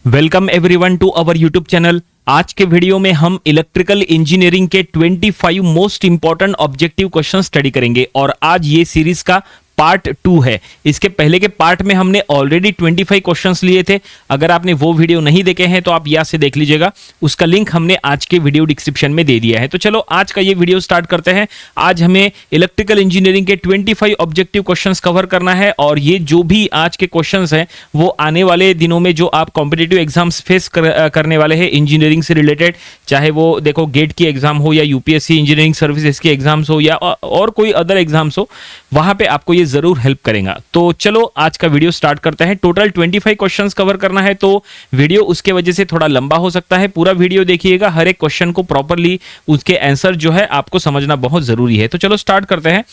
Welcome everyone to our YouTube channel. आज के video में हम इलेक्ट्रिकल इंजीनियरिंग के 25 most important objective question study करेंगे और आज ये सीरीज का पार्ट 2 है। इसके पहले के पार्ट में हमने ऑलरेडी 25 क्वेश्चंस लिए थे। अगर आपने वो वीडियो नहीं देखे हैं तो आप यहाँ से देख लीजिएगा, उसका लिंक हमने आज के वीडियो डिस्क्रिप्शन में दे दिया है। तो चलो आज का ये वीडियो स्टार्ट करते हैं। आज हमें इलेक्ट्रिकल इंजीनियरिंग के 25 ऑब्जेक्टिव क्वेश्चंस कवर करना है और ये जो भी आज के क्वेश्चंस हैं वो आने वाले दिनों में जो आप कॉम्पिटिटिव एग्जाम्स फेस करने वाले हैं इंजीनियरिंग से रिलेटेड, चाहे वो देखो गेट की एग्जाम हो या यूपीएससी इंजीनियरिंग सर्विसेज की एग्जाम्स हो या और कोई अदर एग्जाम्स हो, वहां पे आपको ये जरूर हेल्प करेगा। तो चलो आज का वीडियो स्टार्ट करते हैं। टोटल 25 क्वेश्चंस कवर करना है तो वीडियो उसके वजह से थोड़ा लंबा हो सकता है। पूरा वीडियो देखिएगा, हर एक क्वेश्चन को प्रॉपर्ली उसके आंसर जो है आपको समझना बहुत जरूरी है। तो चलो स्टार्ट करते हैं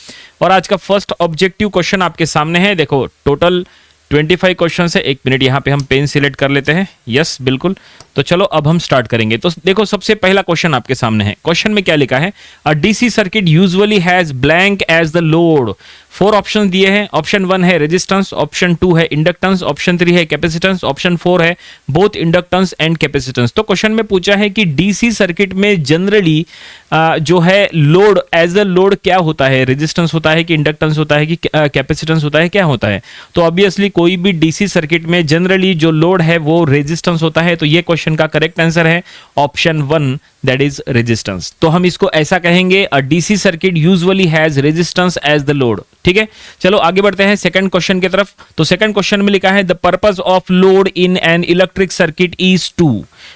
और आज का फर्स्ट ऑब्जेक्टिव क्वेश्चन आपके सामने है। देखो टोटल 25 क्वेश्चन है। एक मिनट, यहाँ पे हम पेन सिलेक्ट कर लेते हैं। यस बिल्कुल। तो चलो अब हम स्टार्ट करेंगे। तो देखो सबसे पहला क्वेश्चन आपके सामने है। क्वेश्चन में क्या लिखा है? A DC circuit usually has blank as the load. 4 option दिए हैं। ऑप्शन 1 है रेजिस्टेंस, ऑप्शन 2 है इंडक्टेंस, ऑप्शन 3 है कैपेसिटेंस, ऑप्शन 4 है बोथ इंडक्टेंस एंड कैपेसिटेंस। तो क्वेश्चन में पूछा है कि डीसी सर्किट में जनरली जो है लोड एज अ लोड क्या होता है? रेजिस्टेंस होता है कि इंडक्टेंस होता है कि कैपेसिटेंस होता है, क्या होता है? तो ऑब्वियसली कोई भी डीसी सर्किट में जनरली जो लोड है वो रेजिस्टेंस होता है। तो ये क्वेश्चन का करेक्ट आंसर है ऑप्शन 1, दैट इज रेजिस्टेंस। तो हम इसको ऐसा कहेंगे, a DC circuit usually has resistance as the load. ठीक है, चलो आगे बढ़ते हैं सेकंड क्वेश्चन की तरफ। तो सेकंड क्वेश्चन में लिखा है the purpose of load in an electric circuit is to.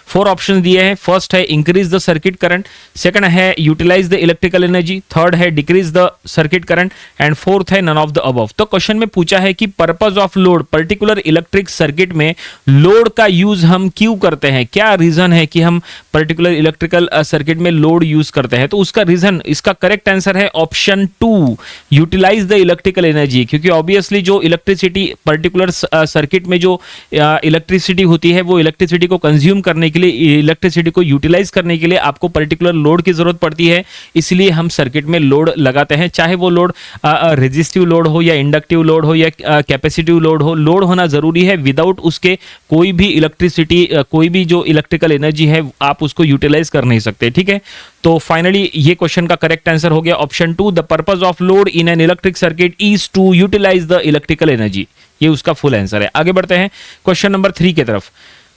4 option दिए हैं। फर्स्ट है increase the circuit current, second है utilize the electrical energy, third है decrease the circuit current and fourth है नन ऑफ द अबव। तो question में पूछा है कि purpose of load, particular electric circuit में लोड का यूज हम क्यों करते हैं, क्या रीजन है कि हम पर्टिकुलर इलेक्ट्रिकल सर्किट में लोड यूज करते हैं? तो उसका रीजन, इसका करेक्ट आंसर है option 2, utilise the electrical energy. क्योंकि ऑब्वियसली जो इलेक्ट्रिसिटी पर्टिकुलर सर्किट में जो इलेक्ट्रिसिटी होती है वो इलेक्ट्रिसिटी को कंज्यूम करने के लिए, इलेक्ट्रिसिटी को यूटिलाइज करने के लिए आपको पर्टिकुलर लोड की जरूरत पड़ती है। इसलिए हम सर्किट में लोड लगाते हैं, चाहे वो लोड रेजिस्टिव लोड हो या इंडक्टिव लोड हो या कैपेसिटिव लोड हो। लोड होना जरूरी है, विदाउट उसके कोई भी इलेक्ट्रिसिटी, कोई भी जो इलेक्ट्रिकल एनर्जी है आप उसको यूटिलाइज कर नहीं सकते। ठीक है, तो फाइनली ये क्वेश्चन का करेक्ट आंसर हो गया option 2, the purpose of load in an electric circuit is to utilise the electrical energy. ये उसका फुल आंसर है। आगे बढ़ते हैं क्वेश्चन नंबर 3 की तरफ।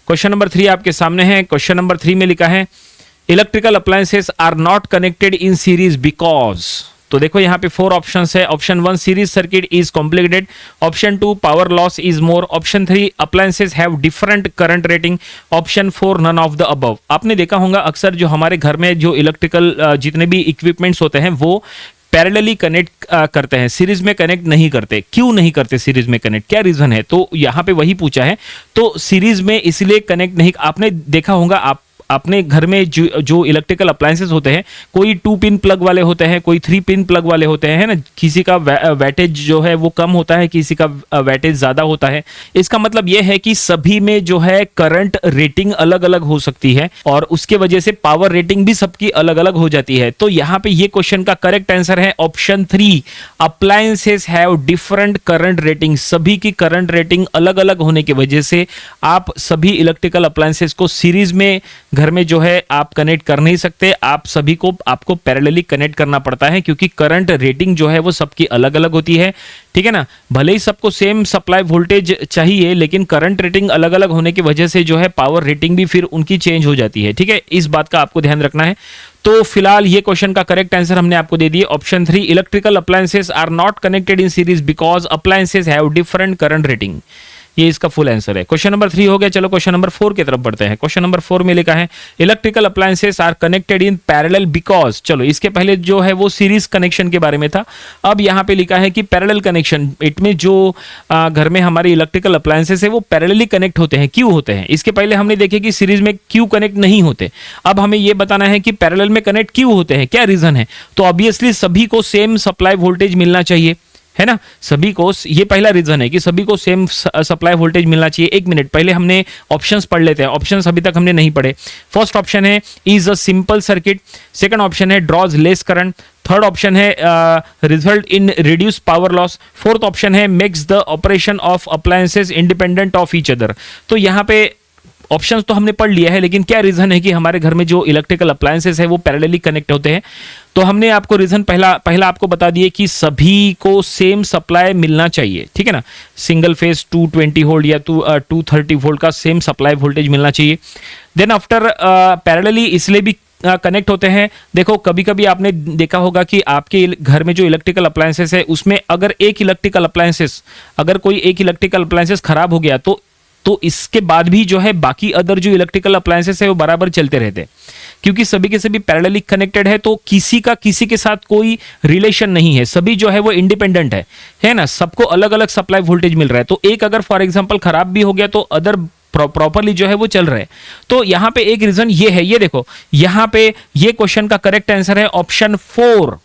क्वेश्चन नंबर 3 आपके सामने है। क्वेश्चन नंबर 3 में लिखा है electrical appliances are not connected in series because. तो देखो यहाँ पे 4 ऑप्शंस है। Option 1 series circuit is complicated, option 2 power loss is more, option 3 appliances have different current rating, option 4 none of the above. आपने देखा होगा अक्सर जो हमारे घर में जो इलेक्ट्रिकल जितने भी इक्विपमेंट्स होते हैं वो पैरेलली कनेक्ट करते हैं, सीरीज में कनेक्ट नहीं करते। क्यों नहीं करते सीरीज में कनेक्ट, क्या रीजन है? तो यहाँ पे वही पूछा है। तो सीरीज में इसलिए कनेक्ट नहीं, आपने देखा होगा आप अपने घर में जो इलेक्ट्रिकल अप्लायंसेस होते हैं, कोई 2 पिन प्लग वाले होते हैं, कोई 3 पिन प्लग वाले होते हैं, है ना। किसी का वैटेज जो है वो कम होता है, किसी का वैटेज ज्यादा होता है। इसका मतलब यह है कि सभी में जो है करंट रेटिंग अलग अलग हो सकती है और उसके वजह से पावर रेटिंग भी सबकी अलग अलग हो जाती है। तो यहाँ पे ये क्वेश्चन का करेक्ट आंसर है option 3, appliances have different current rating. सभी की करंट रेटिंग अलग अलग होने की वजह से आप सभी इलेक्ट्रिकल अप्लायंसेस को सीरीज में घर में जो है आप कनेक्ट कर नहीं सकते। आप सभी को आपको पैरेलली कनेक्ट करना पड़ता है क्योंकि करंट रेटिंग जो है वो सबकी अलग अलग होती है। ठीक है ना, भले ही सबको सेम सप्लाई वोल्टेज चाहिए लेकिन करंट रेटिंग अलग अलग होने की वजह से जो है पावर रेटिंग भी फिर उनकी चेंज हो जाती है। ठीक है, इस बात का आपको ध्यान रखना है। तो फिलहाल ये क्वेश्चन का करेक्ट आंसर हमने आपको दे दिए option 3, electrical appliances are not connected in series because appliances have different current rating. ये इसका फुल आंसर है। क्वेश्चन नंबर 3 हो गया। चलो क्वेश्चन नंबर 4 की तरफ बढ़ते हैं। क्वेश्चन नंबर 4 में लिखा है electrical appliances are connected in parallel because. चलो इसके पहले जो है वो सीरीज कनेक्शन के बारे में था, अब यहाँ पे लिखा है कि पैरेलल कनेक्शन। इट में जो घर में हमारे इलेक्ट्रिकल अप्लायंसेस है वो पैरेलली कनेक्ट होते हैं। क्यों होते हैं? इसके पहले हमने देखे कि सीरीज में क्यों कनेक्ट नहीं होते। अब हमें ये बताना है कि पैरेलल में कनेक्ट क्यों होते हैं, क्या रीजन है? तो ऑब्वियसली सभी को सेम सप्लाई वोल्टेज मिलना चाहिए, है ना। सभी को, ये पहला रीजन है कि सभी को सेम सप्लाई वोल्टेज मिलना चाहिए। एक मिनट, पहले हमने ऑप्शंस पढ़ लेते हैं। ऑप्शंस अभी तक हमने नहीं पढ़े। फर्स्ट ऑप्शन है is a simple circuit, second option है draws less current, third option है result in reduce power loss, fourth option है makes the operation of appliances independent of each other. तो यहाँ पे ऑप्शंस तो हमने पढ़ लिया है, लेकिन क्या रीजन है कि हमारे घर में जो इलेक्ट्रिकल अप्लायंसेस है वो पैरेलली कनेक्ट होते हैं। तो हमने आपको रीजन पहला आपको बता दिए कि सभी को सेम सप्लाई मिलना चाहिए, ठीक है ना। सिंगल फेज 220 वोल्ट या 230 वोल्ट का सेम सप्लाई वोल्टेज मिलना चाहिए। देन आफ्टर पैरेलली इसलिए भी कनेक्ट होते हैं, देखो कभी कभी आपने देखा होगा कि आपके घर में जो इलेक्ट्रिकल अप्लायंसेस है उसमें अगर कोई एक इलेक्ट्रिकल अप्लायंसेस खराब हो गया तो इसके बाद भी जो है बाकी अदर जो इलेक्ट्रिकल अप्लायंसेस है वो बराबर चलते रहते हैं, क्योंकि सभी के सभी पैरेलली कनेक्टेड है। तो किसी का किसी के साथ कोई रिलेशन नहीं है, सभी जो है वो इंडिपेंडेंट है ना। सबको अलग अलग सप्लाई वोल्टेज मिल रहा है। तो एक अगर फॉर एग्जांपल खराब भी हो गया तो अदर प्रॉपरली जो है वो चल रहे हैं। तो यहां पे एक रीजन ये है, ये देखो यहां पे ये क्वेश्चन का करेक्ट आंसर है ऑप्शन 4।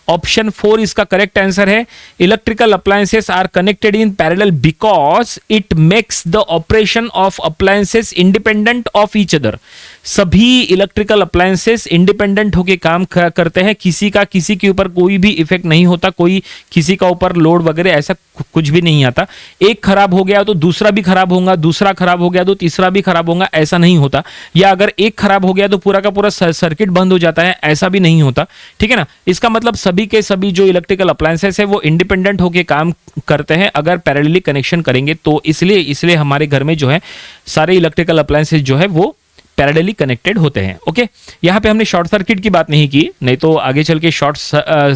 ऑप्शन 4 इसका करेक्ट आंसर है। Electrical appliances are connected in parallel because it makes the operation of appliances independent of each other. सभी इलेक्ट्रिकल अप्लायंसेस इंडिपेंडेंट होकर काम करते हैं, किसी का किसी के ऊपर कोई भी इफेक्ट नहीं होता, कोई किसी का ऊपर लोड वगैरह ऐसा कुछ भी नहीं आता। एक खराब हो गया तो दूसरा भी खराब होगा, दूसरा खराब हो गया तो तीसरा भी खराब होगा, ऐसा नहीं होता। या अगर एक खराब हो गया तो पूरा का पूरा सर्किट बंद हो जाता है, ऐसा भी नहीं होता, ठीक है ना। इसका मतलब सभी के सभी जो इलेक्ट्रिकल अप्लायंसेस है वो इंडिपेंडेंट होकर काम करते हैं अगर पैरेलली कनेक्शन करेंगे तो। इसलिए हमारे घर में जो है सारे इलेक्ट्रिकल अप्लायंसेस जो है वो पैरेलली कनेक्टेड होते हैं। ओके, यहाँ पे हमने शॉर्ट सर्किट की बात नहीं की, नहीं तो आगे चल के शॉर्ट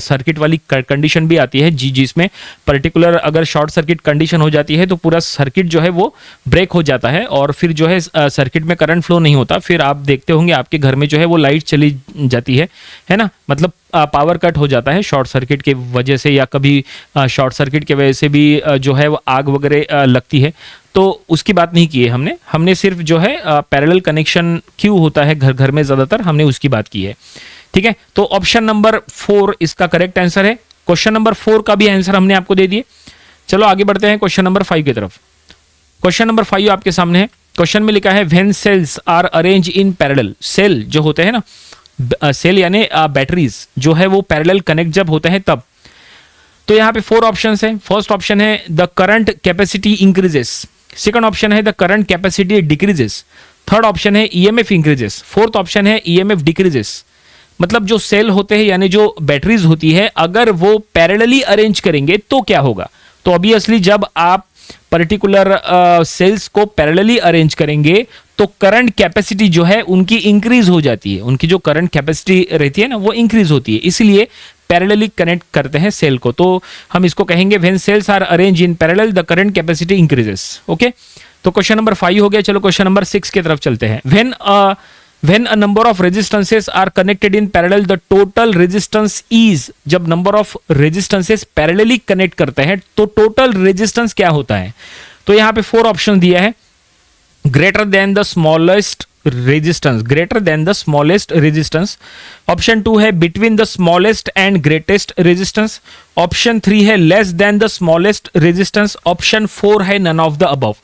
सर्किट वाली कंडीशन भी आती है जिसमें पर्टिकुलर अगर शॉर्ट सर्किट कंडीशन हो जाती है तो पूरा सर्किट जो है वो ब्रेक हो जाता है और फिर जो है सर्किट में करंट फ्लो नहीं होता। फिर आप देखते होंगे आपके घर में जो है वो लाइट चली जाती है ना, मतलब पावर कट हो जाता है शॉर्ट सर्किट की वजह से, या कभी शॉर्ट सर्किट की वजह से भी जो है वो आग वगैरह लगती है। तो उसकी बात नहीं की है हमने सिर्फ जो है पैरेलल कनेक्शन क्यों होता है घर में ज़्यादातर, हमने उसकी बात की है, ठीक है। तो ऑप्शन नंबर 4 इसका करेक्ट आंसर है। क्वेश्चन नंबर 4 का भी आंसर हमने आपको दे दिए। चलो आगे बढ़ते हैं क्वेश्चन नंबर 5 की तरफ। क्वेश्चन नंबर 5 आपके सामने है। क्वेश्चन में लिखा है when cells are arrange in parallel. Cell जो होते हैं ना, सेल यानी बैटरीज जो है वो पैरेलल कनेक्ट जब होते हैं तब। तो यहाँ पे 4 ऑप्शन है। फर्स्ट ऑप्शन है the current capacity increases, second option है the current capacity decreases, third option है ईएमएफ इंक्रीजेस, फोर्थ ऑप्शन है ईएमएफ डिक्रीजेस। मतलब जो सेल होते हैं यानी जो बैटरीज होती है अगर वो पैरेलली अरेंज करेंगे तो क्या होगा। तो ऑब्वियसली जब आप पर्टिकुलर सेल्स को पैरेलली अरेंज करेंगे तो करंट कैपेसिटी जो है उनकी इंक्रीज हो जाती है, उनकी जो करंट कैपेसिटी रहती है ना वो इंक्रीज होती है, इसलिए पैरेलली कनेक्ट करते हैं सेल को। तो हम इसको कहेंगे when cells are arrange in parallel the current capacity increases. Okay, तो क्वेश्चन नंबर 5 हो गया। चलो क्वेश्चन नंबर 6 की तरफ चलते हैं। When a number of resistances are connected in parallel the total resistance is. जब number of resistances parallelly connect करते हैं तो टोटल रेजिस्टेंस क्या होता है। तो यहां पे 4 ऑप्शन दिया है। Greater than the smallest resistance, greater than the smallest resistance. Option 2 है between the smallest and greatest resistance. Option 3 है less than the smallest resistance. Option 4 है नन ऑफ द अबव।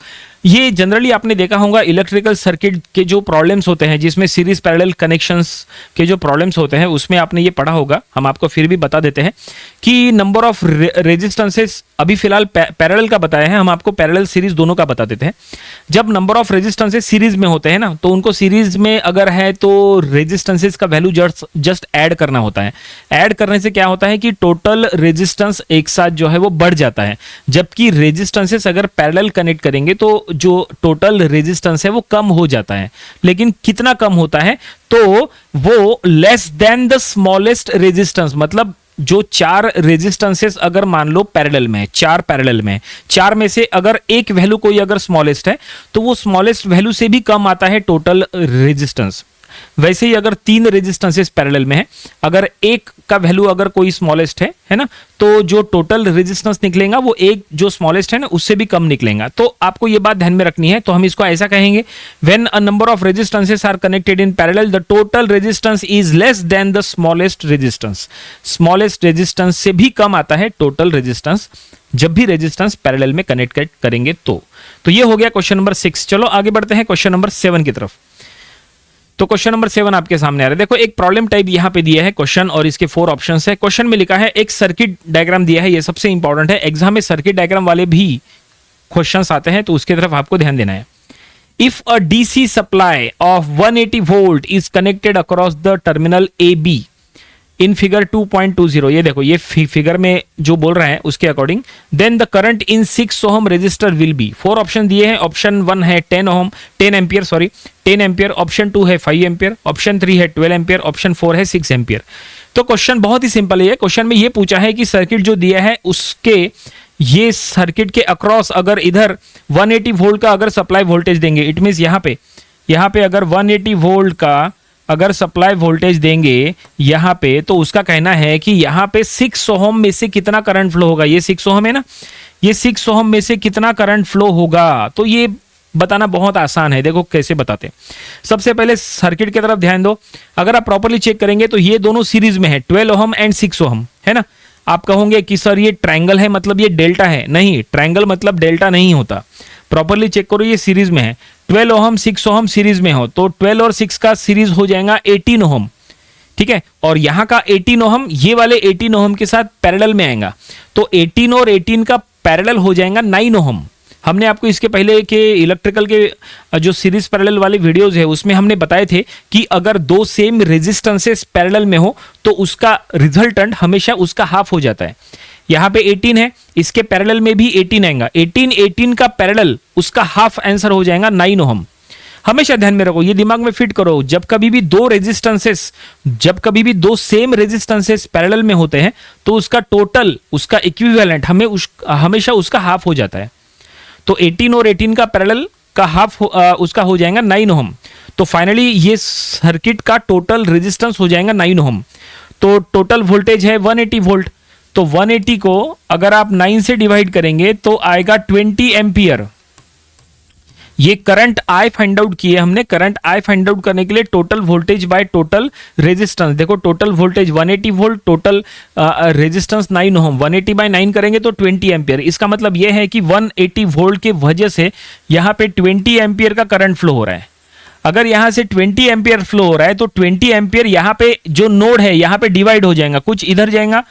ये जनरली आपने देखा होगा इलेक्ट्रिकल सर्किट के जो problems होते हैं जिसमें सीरीज पैरेलल कनेक्शंस के जो प्रॉब्लम्स होते हैं उसमें आपने ये पढ़ा होगा। हम आपको फिर भी बता देते हैं कि नंबर ऑफ रेजिस्टेंसेस अभी फिलहाल पैरेलल का बताया है, हम आपको पैरेलल सीरीज दोनों का बता देते हैं। जब नंबर ऑफ रेजिस्टेंसेस सीरीज में होते हैं ना तो उनको सीरीज में अगर है तो रेजिस्टेंसेस का वैल्यू जस्ट ऐड करना होता है। ऐड करने से क्या होता है कि टोटल रेजिस्टेंस एक साथ जो है वो बढ़ जाता है, जबकि रेजिस्टेंसेस अगर पैरेलल कनेक्ट करेंगे तो जो टोटल रेजिस्टेंस है वो कम हो जाता है। लेकिन कितना कम होता है, तो वो less than the smallest resistance, मतलब जो 4 रेजिस्टेंसेस अगर मान लो पैरेलल में, 4 पैरेलल में, 4 में से अगर एक वैल्यू कोई अगर स्मॉलेस्ट है तो वो स्मॉलेस्ट वैल्यू से भी कम आता है टोटल रेजिस्टेंस। वैसे ही अगर 3 रेजिस्टेंसेस पैरेलल में है, अगर एक का वैल्यू अगर कोई स्मॉलेस्ट है ना, तो जो टोटल रेजिस्टेंस निकलेगा वो एक जो स्मॉलेस्ट है ना उससे भी कम निकलेगा। तो आपको ये बात ध्यान में रखनी है। तो हम इसको ऐसा कहेंगे when a number of resistances are connected in parallel the total resistance is less than the smallest resistance. Smallest resistance से भी कम आता है टोटल रेजिस्टेंस जब भी रेजिस्टेंस पैरेलल में कनेक्ट करेंगे तो ये हो गया क्वेश्चन नंबर 6। चलो आगे बढ़ते हैं क्वेश्चन नंबर 7 की तरफ। तो क्वेश्चन नंबर 7 आपके सामने आ रहा है। देखो एक प्रॉब्लम टाइप यहां पे दिया है क्वेश्चन और इसके 4 ऑप्शंस है। क्वेश्चन में लिखा है एक सर्किट डायग्राम दिया है, ये सबसे इंपॉर्टेंट है, एग्जाम में सर्किट डायग्राम वाले भी क्वेश्चंस आते हैं तो उसकी तरफ आपको ध्यान देना है। If a DC supply of 180 volt is connected across the terminal A be in figure 2.20, ये देखो ये फिगर में जो बोल रहा है उसके according, then the current in 6 ohm resistor will be, 4 option दिए हैं, ऑप्शन 1 है 10 एम्पियर, सॉरी 10 एम्पियर, ऑप्शन 2 है 5 एम्पियर, ऑप्शन 3 है 12 एम्पियर, ऑप्शन 4 है 6 एम्पियर। तो क्वेश्चन बहुत ही सिंपल है। क्वेश्चन में ये पूछा है कि सर्किट जो दिया है उसके ये सर्किट के अक्रॉस अगर इधर 180 वोल्ट का अगर सप्लाई वोल्टेज देंगे, इट मींस यहाँ पे अगर 180 वोल्ट का अगर सप्लाई वोल्टेज देंगे यहाँ पे, तो उसका कहना है कि यहाँ पे 6 ओम में से कितना करंट फ्लो होगा। ये 6 ओम है ना, ये 6 ओम में से कितना करंट फ्लो होगा, तो ये बताना बहुत आसान है। देखो कैसे बताते हैं। सबसे पहले सर्किट की तरफ ध्यान दो। अगर आप प्रॉपर्ली चेक करेंगे तो ये दोनों सीरीज में है, 12 ओम एंड 6 ओम, है ना। आप कहोगे कि सर ये ट्रायंगल है मतलब ये डेल्टा है, नहीं, ट्रायंगल मतलब डेल्टा नहीं होता। प्रॉपर्ली चेक करो, ये सीरीज में है, 12 ओम 6 ओम सीरीज में हो तो 12 और 6 का सीरीज हो जाएगा 18 ओम, ठीक है। और यहाँ का 18 ओम ये वाले 18 ओम के साथ पैरेलल में आएगा, तो 18 और 18 का पैरेलल हो जाएगा 9 ओम। हमने आपको इसके पहले के इलेक्ट्रिकल के जो सीरीज पैरेलल वाले वीडियोस है उसमें हमने बताए थे कि अगर दो सेम रेजिस्टेंसेस पैरेलल में हो तो उसका रिजल्टेंट हमेशा उसका हाफ हो जाता है। यहाँ पे 18 है, इसके पैरेलल में भी 18 आएगा, 18 का पैरेलल उसका हाफ आंसर हो जाएगा 9 ओम। हमेशा ध्यान में रखो, ये दिमाग में फिट करो, जब कभी भी दो सेम रेजिस्टेंसेस पैरेलल में होते हैं तो उसका टोटल, उसका इक्विवेलेंट हमेशा उसका हाफ हो जाता है। तो 18 और 18 का पैरेलल का हाफ उसका हो जाएगा 9 ओम। तो फाइनली ये सर्किट का टोटल रेजिस्टेंस हो जाएगा 9 ओम। तो टोटल वोल्टेज है 180 वोल्ट, तो 180 को अगर आप 9 से डिवाइड करेंगे तो आएगा 20 एम्पियर। ये करंट आई फाइंड आउट किए हमने। करंट आई फाइंड आउट करने के लिए total voltage by total resistance, देखो total voltage 180 volt, total resistance 9 ohm, 180 by 9 करेंगे तो 20 एम्पियर। इसका मतलब यह है कि 180 वोल्ट के वजह से यहाँ पे 20 एम्पियर का करंट फ्लो हो रहा है। अगर यहाँ से 20 एम्पियर फ्लो हो रहा है तो 20 एम्पियर यहाँ पे जो नोड है यहाँ पे डिवाइड हो जाएगा, कुछ इधर जाएगा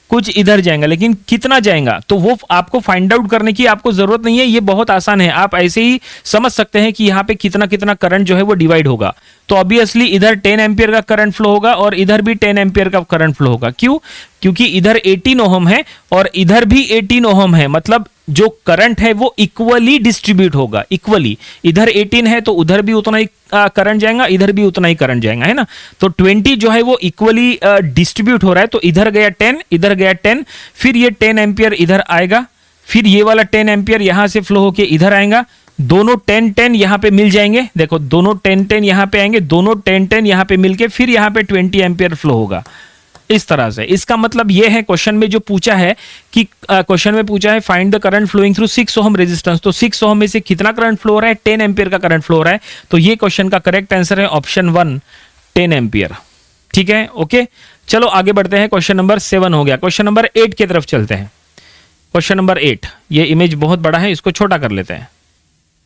कुछ इधर जाएगा, लेकिन कितना जाएगा तो वो आपको फाइंड आउट करने की आपको जरूरत नहीं है, ये बहुत आसान है। आप ऐसे ही समझ सकते हैं कि यहाँ पे कितना कितना करंट जो है वो डिवाइड होगा। तो ऑब्वियसली इधर 10 एम्पियर का करंट फ्लो होगा और इधर भी 10 एम्पियर का करंट फ्लो होगा। क्यों? क्योंकि इधर 18 ओम है और इधर भी 18 ओम है, मतलब जो करंट है वो इक्वली डिस्ट्रीब्यूट होगा, इक्वली। इधर 18 है तो उधर भी उतना ही करंट जाएगा, इधर भी उतना ही करंट जाएगा, है ना। तो 20 जो है वो इक्वली डिस्ट्रीब्यूट हो रहा है, तो इधर गया 10, इधर गया 10, फिर ये 10 एम्पियर इधर आएगा, फिर ये वाला 10 एम्पियर यहां से फ्लो होके इधर आएगा, दोनों 10-10 यहां पे मिल जाएंगे। देखो दोनों 10-10 यहां पे आएंगे, दोनों 10-10 यहां पे मिलके फिर यहां पे 20 एम्पियर फ्लो होगा, इस तरह से। इसका मतलब यह है क्वेश्चन में जो पूछा है कि क्वेश्चन में पूछा है find the current flowing through 6 ohm resistance, तो 6 ओम में से कितना करंट फ्लो हो रहा है, 10 एम्पियर का करंट फ्लो हो रहा है। तो ये क्वेश्चन का करेक्ट आंसर है ऑप्शन 1, 10 एम्पियर। ठीक है, ओके। चलो आगे बढ़ते हैं, क्वेश्चन नंबर 7 हो गया। क्वेश्चन नंबर 8 की तरफ चलते हैं। क्वेश्चन नंबर 8, ये इमेज बहुत बड़ा है, इसको छोटा कर लेते हैं।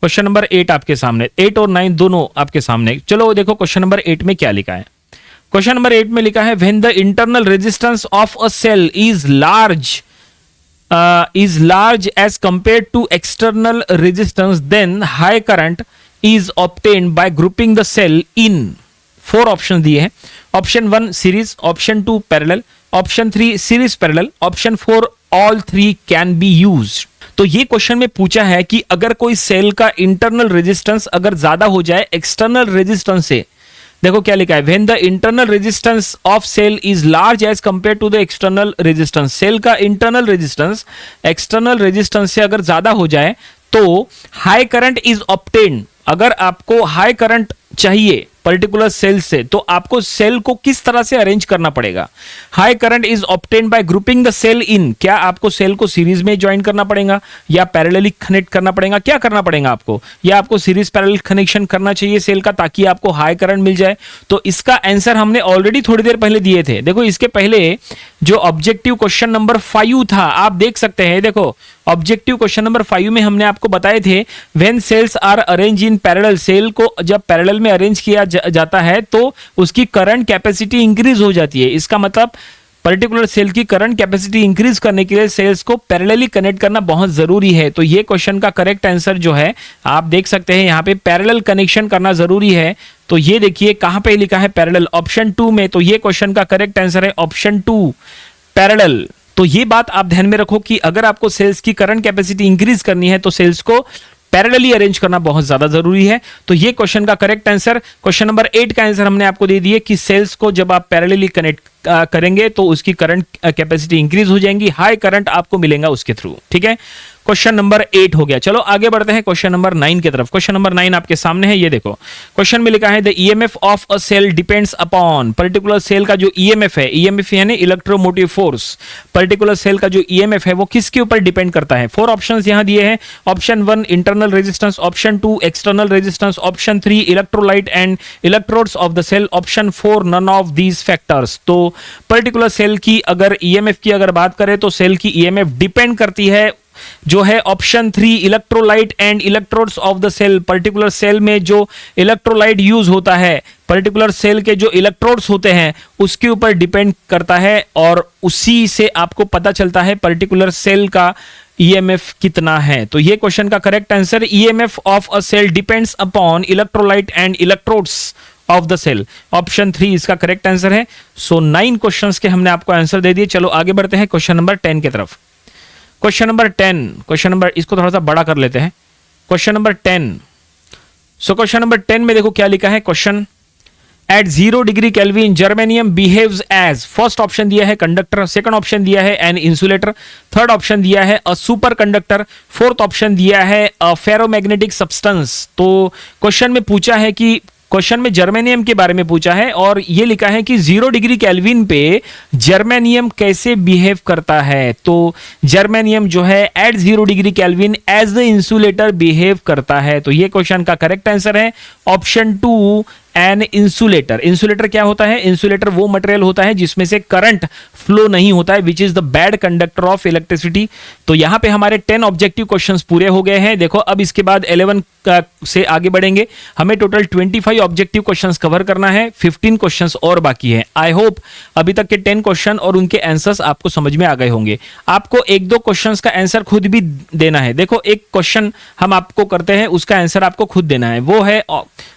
क्वेश्चन नंबर 8 आपके सामने, 8 और 9 दोनों आपके सामने। चलो देखो क्वेश्चन नंबर 8 में क्या लिखा है। क्वेश्चन नंबर 8 में लिखा है when the internal resistance of a cell is large as compared to external resistance, then high current is obtained by grouping the cell in 4 option दिए हैं। Option 1 series, option 2 parallel, option 3 series parallel, option 4 all 3 can be used. तो ये question में पूछा है कि अगर कोई सेल का इंटरनल रेजिस्टेंस अगर ज्यादा हो जाए एक्सटर्नल रेजिस्टेंस से, देखो क्या लिखा है, when the internal resistance of cell is large as compare to the external resistance, cell का इंटरनल रेजिस्टेंस एक्सटर्नल रेजिस्टेंस से अगर ज्यादा हो जाए तो हाई करंट इज ऑब्टेन्ड। अगर आपको हाई करंट चाहिए पर्टिकुलर सेल से तो आपको सेल को किस तरह से अरेंज करना पड़ेगा। High current is obtained by grouping the cell in, क्या आपको सेल को सीरीज में ज्वाइन करना पड़ेगा या पैरेलली कनेक्ट करना पड़ेगा, क्या करना पड़ेगा आपको, या आपको सीरीज पैरेलल कनेक्शन करना चाहिए सेल का ताकि आपको हाई करंट मिल जाए। तो इसका आंसर हमने ऑलरेडी थोड़ी देर पहले दिए थे। देखो इसके पहले जो ऑब्जेक्टिव क्वेश्चन नंबर 5 था, आप देख सकते हैं, देखो ऑब्जेक्टिव क्वेश्चन नंबर 5 में हमने आपको बताए थे when cells are arrange in parallel, cell को जब पैरेलल में अरेंज किया जाता है तो उसकी करंट कैपेसिटी इंक्रीज हो जाती है। इसका मतलब पर्टिकुलर सेल की करंट कैपेसिटी इंक्रीज करने के लिए सेल्स को पैरेलली कनेक्ट करना बहुत जरूरी है। तो ये क्वेश्चन का करेक्ट आंसर जो है आप देख सकते हैं यहाँ पे पैरेलल कनेक्शन करना जरूरी है। तो ये देखिए कहां पे लिखा है पैरेलल, ऑप्शन 2 में। तो ये क्वेश्चन का करेक्ट आंसर है ऑप्शन 2 पैरेलल। तो ये बात आप ध्यान में रखो कि अगर आपको सेल्स की करंट कैपेसिटी इंक्रीज करनी है तो सेल्स को पैरेलली अरेंज करना बहुत ज्यादा जरूरी है। तो ये क्वेश्चन का करेक्ट आंसर, क्वेश्चन नंबर 8 का आंसर हमने आपको दे दिया कि सेल्स को जब आप पैरेलली कनेक्ट करेंगे तो उसकी करंट कैपेसिटी इंक्रीज हो जाएंगी, हाई करंट आपको मिलेगा उसके थ्रू। ठीक है, क्वेश्चन नंबर 8 हो गया। चलो आगे बढ़ते हैं क्वेश्चन नंबर 9 की तरफ। क्वेश्चन नंबर 9 आपके सामने है, ये देखो क्वेश्चन में लिखा है the EMF of a cell depends upon, particular cell का जो ईएमएफ है, ईएमएफ यानी इलेक्ट्रोमोटिव फोर्स, पर्टिकुलर सेल का जो ईएमएफ है वो किसके ऊपर डिपेंड करता है। 4 ऑप्शंस यहां दिए हैं। Option 1 internal resistance, option 2 external resistance, option 3 electrolyte and electrodes of the cell, option 4 none of these factors. तो पर्टिकुलर सेल की अगर ईएमएफ की अगर बात करें तो सेल की ईएमएफ डिपेंड करती है जो है option 3 electrolyte and electrodes of the cell. Particular cell में जो इलेक्ट्रोलाइट यूज होता है, पर्टिकुलर सेल के जो इलेक्ट्रोड्स होते हैं उसके ऊपर डिपेंड करता है और उसी से आपको पता चलता है पर्टिकुलर सेल का ईएमएफ कितना है। तो ये क्वेश्चन का correct answer, EMF of a cell depends upon electrolyte and electrodes of the cell, option 3 इसका करेक्ट आंसर है। सो 9 क्वेश्चंस के हमने आपको आंसर दे दिए। चलो आगे बढ़ते हैं क्वेश्चन नंबर 10 की तरफ। क्वेश्चन नंबर 10, क्वेश्चन नंबर इसको थोड़ा सा बड़ा कर लेते हैं। Question number 10, so question number 10 में देखो क्या लिखा है। Question at 0 degree kelvin germanium behaves as, first option दिया है कंडक्टर, सेकंड ऑप्शन दिया है एन इंसुलेटर, थर्ड ऑप्शन दिया है a super conductor, fourth option दिया है अ फेरोमैग्नेटिक सब्सटेंस। तो क्वेश्चन में पूछा है कि क्वेश्चन में जर्मेनियम के बारे में पूछा है और यह लिखा है कि 0 डिग्री केल्विन पे जर्मेनियम कैसे बिहेव करता है। तो जर्मेनियम जो है at 0 degree kelvin as the insulator behave करता है। तो यह क्वेश्चन का करेक्ट आंसर है ऑप्शन 2 एन इंसुलेटर। इंसुलेटर क्या होता है? इंसुलेटर वो मटेरियल होता है जिसमें से करंट फ्लो नहीं होता है, विच is the bad conductor of electricity. तो यहां पे हमारे 10 ऑब्जेक्टिव क्वेश्चंस पूरे हो गए हैं। देखो अब इसके बाद 11 से आगे बढ़ेंगे। हमें टोटल 25 ऑब्जेक्टिव क्वेश्चंस कवर करना है, 15 क्वेश्चंस और बाकी है। आई होप अभी तक के 10 क्वेश्चन और उनके आंसर्स आपको समझ में आ गए होंगे। आपको 1-2 क्वेश्चंस का आंसर खुद भी देना है। देखो एक क्वेश्चन हम आपको करते हैं, उसका आंसर आपको खुद देना है, वो है,